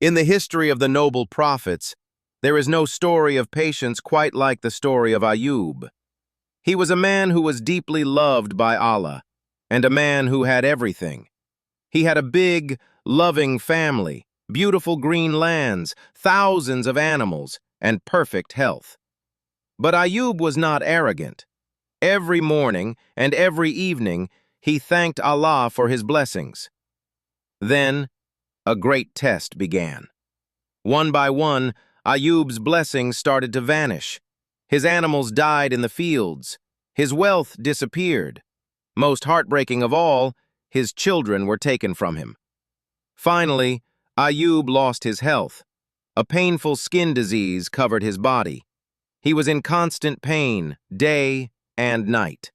In the history of the noble prophets, there is no story of patience quite like the story of Ayub. He was a man who was deeply loved by Allah, and a man who had everything. He had a big, loving family, beautiful green lands, thousands of animals, and perfect health. But Ayub was not arrogant. Every morning and every evening, he thanked Allah for his blessings. Then, a great test began. One by one, Ayub's blessings started to vanish. His animals died in the fields. His wealth disappeared. Most heartbreaking of all, his children were taken from him. Finally, Ayub lost his health. A painful skin disease covered his body. He was in constant pain, day and night.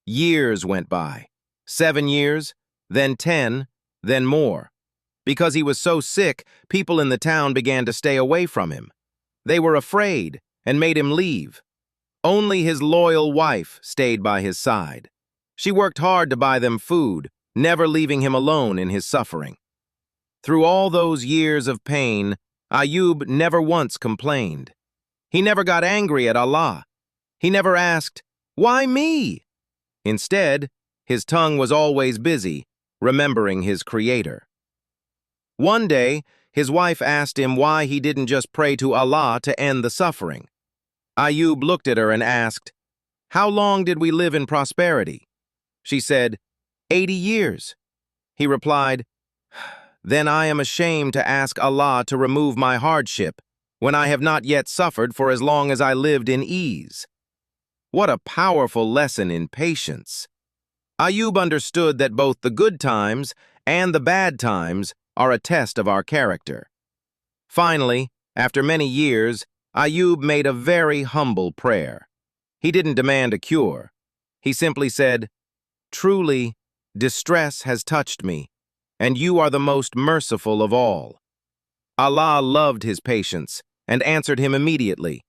Years went by. 7 years, then 10, then more. Because he was so sick, people in the town began to stay away from him. They were afraid and made him leave. Only his loyal wife stayed by his side. She worked hard to buy them food, never leaving him alone in his suffering. Through all those years of pain, Ayub never once complained. He never got angry at Allah. He never asked, "Why me?" Instead, his tongue was always busy, remembering his Creator. One day, his wife asked him why he didn't just pray to Allah to end the suffering. Ayub looked at her and asked, "How long did we live in prosperity?" She said, 80 years. He replied, "Then I am ashamed to ask Allah to remove my hardship when I have not yet suffered for as long as I lived in ease." What a powerful lesson in patience. Ayub understood that both the good times and the bad times are a test of our character. Finally, after many years, Ayub made a very humble prayer. He didn't demand a cure. He simply said, "Truly, distress has touched me, and you are the most merciful of all." Allah loved his patience and answered him immediately.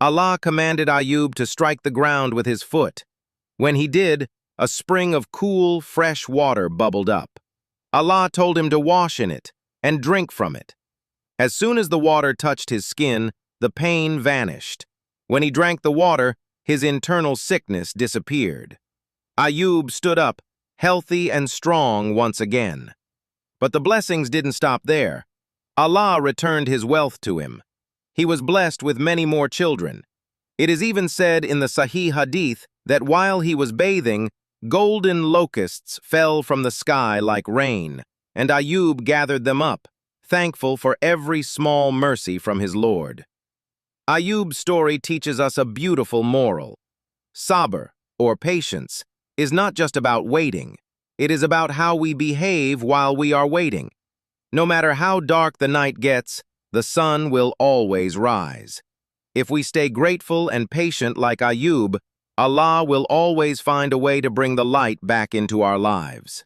Allah commanded Ayub to strike the ground with his foot. When he did, a spring of cool, fresh water bubbled up. Allah told him to wash in it and drink from it. As soon as the water touched his skin, the pain vanished. When he drank the water, his internal sickness disappeared. Ayub stood up, healthy and strong once again. But the blessings didn't stop there. Allah returned his wealth to him. He was blessed with many more children. It is even said in the Sahih Hadith that while he was bathing, golden locusts fell from the sky like rain, and Ayub gathered them up, thankful for every small mercy from his Lord. Ayub's story teaches us a beautiful moral. Sabr, or patience, is not just about waiting. It is about how we behave while we are waiting. No matter how dark the night gets, the sun will always rise. If we stay grateful and patient like Ayub, Allah will always find a way to bring the light back into our lives.